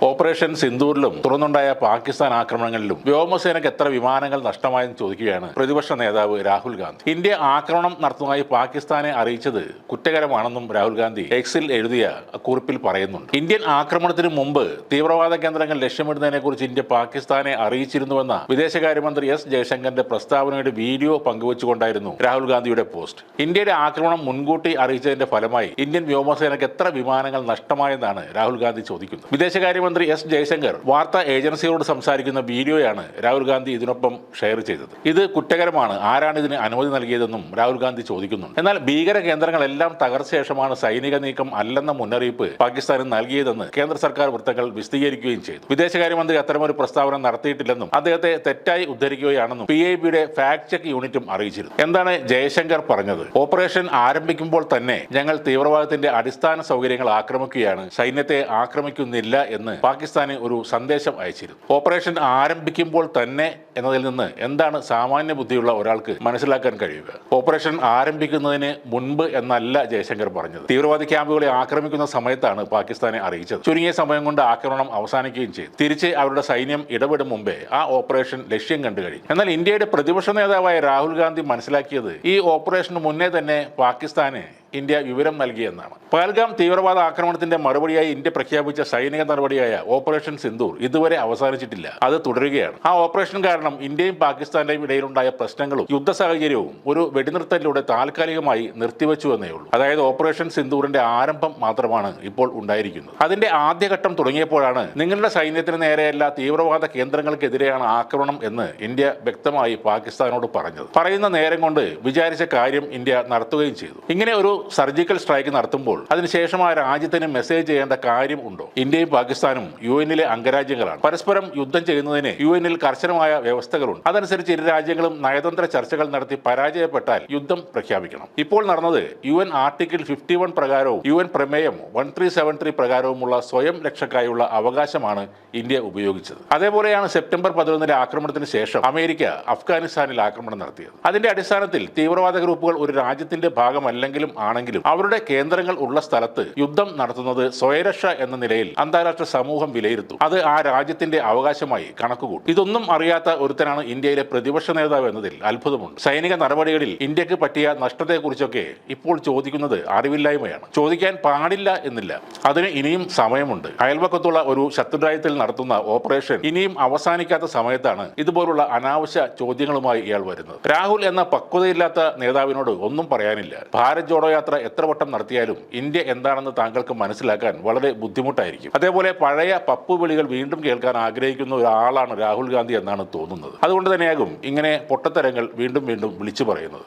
Operation സിന്ദൂറിലും തുടർന്നുണ്ടായ പാകിസ്ഥാൻ ആക്രമണങ്ങളിലും വ്യോമസേനയ്ക്ക് എത്ര വിമാനങ്ങൾ നഷ്ടമായെന്ന് ചോദിക്കുകയാണ് പ്രതിപക്ഷ നേതാവ് രാഹുൽ ഗാന്ധി. ഇന്ത്യ ആക്രമണം നടത്തുന്നതായി പാകിസ്ഥാനെ അറിയിച്ചത് കുറ്റകരമാണെന്നും രാഹുൽ ഗാന്ധി എക്സിൽ എഴുതിയ കുറിപ്പിൽ പറയുന്നുണ്ട്. ഇന്ത്യൻ ആക്രമണത്തിന് മുമ്പ് തീവ്രവാദ കേന്ദ്രങ്ങൾ ലക്ഷ്യമിടുന്നതിനെക്കുറിച്ച് ഇന്ത്യ പാകിസ്ഥാനെ അറിയിച്ചിരുന്നുവെന്ന വിദേശകാര്യമന്ത്രി എസ് ജയശങ്കറിന്റെ പ്രസ്താവനയുടെ വീഡിയോ പങ്കുവച്ചുകൊണ്ടായിരുന്നു രാഹുൽ ഗാന്ധിയുടെ പോസ്റ്റ്. ഇന്ത്യയുടെ ആക്രമണം മുൻകൂട്ടി അറിയിച്ചതിന്റെ ഫലമായി ഇന്ത്യൻ വ്യോമസേനയ്ക്ക് എത്ര വിമാനങ്ങൾ നഷ്ടമായെന്നാണ് രാഹുൽ ഗാന്ധി ചോദിക്കുന്നത്. വിദേശകാര്യമന്ത്രി എസ് ജയശങ്കർ വാർത്താ ഏജൻസിയോട് സംസാരിക്കുന്ന വീഡിയോയാണ് രാഹുൽ ഗാന്ധി ഇതിനൊപ്പം ഷെയർ ചെയ്തത്. ഇത് കുറ്റകരമാണ്, ആരാണ് ഇതിന് അനുമതി നൽകിയതെന്നും രാഹുൽ ഗാന്ധി ചോദിക്കുന്നുണ്ട്. എന്നാൽ ഭീകര കേന്ദ്രങ്ങളെല്ലാം തകർച്ച ശേഷമാണ് സൈനിക നീക്കം അല്ലെന്ന മുന്നറിയിപ്പ് പാകിസ്ഥാന് നൽകിയതെന്ന് കേന്ദ്ര സർക്കാർ വൃത്തങ്ങൾ വിശദീകരിക്കുകയും ചെയ്തു. വിദേശകാര്യമന്ത്രി അത്തരമൊരു പ്രസ്താവന നടത്തിയിട്ടില്ലെന്നും അദ്ദേഹത്തെ തെറ്റായി ഉദ്ധരിക്കുകയാണെന്നും PIBയുടെ ഫാക്ട് ചെക്ക് യൂണിറ്റും അറിയിച്ചിരുന്നു. എന്താണ് ജയശങ്കർ പറഞ്ഞത്? ഓപ്പറേഷൻ ആരംഭിക്കുമ്പോൾ തന്നെ ഞങ്ങൾ തീവ്രവാദത്തിന്റെ അടിസ്ഥാന സൗകര്യങ്ങൾ ആക്രമിക്കുകയാണ്, സൈന്യത്തെ ആക്രമിക്കുന്നില്ല എന്ന് പാകിസ്ഥാന് ഒരു സന്ദേശം അയച്ചിരുന്നു. ഓപ്പറേഷൻ ആരംഭിക്കുമ്പോൾ തന്നെ എന്നതിൽ നിന്ന് എന്താണ് സാമാന്യ ബുദ്ധിയുള്ള ഒരാൾക്ക് മനസ്സിലാക്കാൻ കഴിയുക? ഓപ്പറേഷൻ ആരംഭിക്കുന്നതിന് മുൻപ് എന്നല്ല ജയശങ്കർ പറഞ്ഞത്. തീവ്രവാദി ക്യാമ്പുകളെ ആക്രമിക്കുന്ന സമയത്താണ് പാകിസ്ഥാനെ അറിയിച്ചത്. ചുരുങ്ങിയ സമയം കൊണ്ട് ആക്രമണം അവസാനിക്കുകയും ചെയ്തു. തിരിച്ച് അവരുടെ സൈന്യം ഇടപെടും മുമ്പേ ആ ഓപ്പറേഷൻ ലക്ഷ്യം കണ്ടു കഴിഞ്ഞു. എന്നാൽ ഇന്ത്യയുടെ പ്രതിപക്ഷ നേതാവായ രാഹുൽ ഗാന്ധി മനസ്സിലാക്കിയത് ഈ ഓപ്പറേഷന് മുന്നേ തന്നെ പാകിസ്ഥാന് ഇന്ത്യ വിവരം നൽകിയെന്നാണ്. പഹൽഗാം തീവ്രവാദ ആക്രമണത്തിന്റെ മറുപടിയായി ഇന്ത്യ പ്രഖ്യാപിച്ച സൈനിക നടപടിയായ ഓപ്പറേഷൻ സിന്ദൂർ ഇതുവരെ അവസാനിച്ചിട്ടില്ല, അത് തുടരുകയാണ്. ആ ഓപ്പറേഷൻ കാരണം ഇന്ത്യയും പാകിസ്ഥാന്റെയും ഇടയിലുണ്ടായ പ്രശ്നങ്ങളും യുദ്ധ സാഹചര്യവും ഒരു വെടിനിർത്തലിലൂടെ താൽക്കാലികമായി നിർത്തിവെച്ചു എന്നേ ഉള്ളൂ. അതായത് ഓപ്പറേഷൻ സിന്ദൂറിന്റെ ആരംഭം മാത്രമാണ് ഇപ്പോൾ ഉണ്ടായിരിക്കുന്നത്. അതിന്റെ ആദ്യഘട്ടം തുടങ്ങിയപ്പോഴാണ് നിങ്ങളുടെ സൈന്യത്തിന് നേരെയല്ല തീവ്രവാദ കേന്ദ്രങ്ങൾക്കെതിരെയാണ് ആക്രമണം എന്ന് ഇന്ത്യ വ്യക്തമായി പാകിസ്ഥാനോട് പറഞ്ഞത്. പറയുന്ന നേരം കൊണ്ട് വിചാരിച്ച കാര്യം ഇന്ത്യ നടത്തുകയും ചെയ്തു. ഇങ്ങനെ ഒരു സർജിക്കൽ സ്ട്രൈക്ക് നടത്തുമ്പോൾ അതിനുശേഷം ആ രാജ്യത്തിന് മെസ്സേജ് ചെയ്യേണ്ട കാര്യം ഉണ്ടോ? ഇന്ത്യയും പാകിസ്ഥാനും UN-ലെ അംഗരാജ്യങ്ങളാണ്. പരസ്പരം യുദ്ധം ചെയ്യുന്നതിന് UN-ൽ കർശനമായ വ്യവസ്ഥകളുണ്ട്. അതനുസരിച്ച് ഇരു രാജ്യങ്ങളും നയതന്ത്ര ചർച്ചകൾ നടത്തി പരാജയപ്പെട്ടാൽ യുദ്ധം പ്രഖ്യാപിക്കണം. ഇപ്പോൾ നടന്നത് UN ആർട്ടിക്കിൾ 51 പ്രകാരവും UN പ്രമേയം 1373 പ്രകാരവുമുള്ള സ്വയം രക്ഷക്കായുള്ള അവകാശമാണ് ഇന്ത്യ ഉപയോഗിച്ചത്. അതേപോലെയാണ് സെപ്റ്റംബർ 11 ആക്രമണത്തിന് ശേഷം അമേരിക്ക അഫ്ഗാനിസ്ഥാനിൽ ആക്രമണം നടത്തിയത്. അതിന്റെ അടിസ്ഥാനത്തിൽ തീവ്രവാദ ഗ്രൂപ്പുകൾ ഒരു രാജ്യത്തിന്റെ ഭാഗമല്ലെങ്കിലും ആണെങ്കിലും അവരുടെ കേന്ദ്രങ്ങൾ ഉള്ള സ്ഥലത്ത് യുദ്ധം നടത്തുന്നത് സ്വയരക്ഷ എന്ന നിലയിൽ അന്താരാഷ്ട്ര സമൂഹം വിലയിരുത്തും. അത് ആ രാജ്യത്തിന്റെ അവകാശമായി കണക്കുകൂട്ടും. ഇതൊന്നും അറിയാത്ത ഒരുത്തനാണ് ഇന്ത്യയിലെ പ്രതിപക്ഷ നേതാവ് എന്നതിൽ അത്ഭുതമുണ്ട്. സൈനിക നടപടികളിൽ ഇന്ത്യക്ക് പറ്റിയ നഷ്ടത്തെക്കുറിച്ചൊക്കെ ഇപ്പോൾ ചോദിക്കുന്നത് അറിവില്ലായ്മയാണ്. ചോദിക്കാൻ പാടില്ല എന്നില്ല, അതിന് ഇനിയും സമയമുണ്ട്. അയൽപക്കത്തുള്ള ഒരു ശത്രുരാജ്യത്തിൽ നടത്തുന്ന ഓപ്പറേഷൻ ഇനിയും അവസാനിക്കാത്ത സമയത്താണ് ഇതുപോലുള്ള അനാവശ്യ ചോദ്യങ്ങളുമായി ഇയാൾ വരുന്നത്. രാഹുൽ എന്ന പക്വതയില്ലാത്ത നേതാവിനോട് ഒന്നും പറയാനില്ല. ഭാരത് ജോഡോ യാത്ര എത്ര വട്ടം നടത്തിയാലും ഇന്ത്യ എന്താണെന്ന് താങ്കൾക്ക് മനസ്സിലാക്കാൻ വളരെ ബുദ്ധിമുട്ടായിരിക്കും. അതേപോലെ പഴയ പപ്പു വിളികൾ വീണ്ടും കേൾക്കാൻ ആഗ്രഹിക്കുന്ന ഒരാളാണ് രാഹുൽ ഗാന്ധി എന്നാണ് തോന്നുന്നത്. അതുകൊണ്ട് തന്നെയാകും ഇങ്ങനെ പൊട്ടത്തരങ്ങൾ വീണ്ടും വീണ്ടും വിളിച്ചു പറയുന്നത്.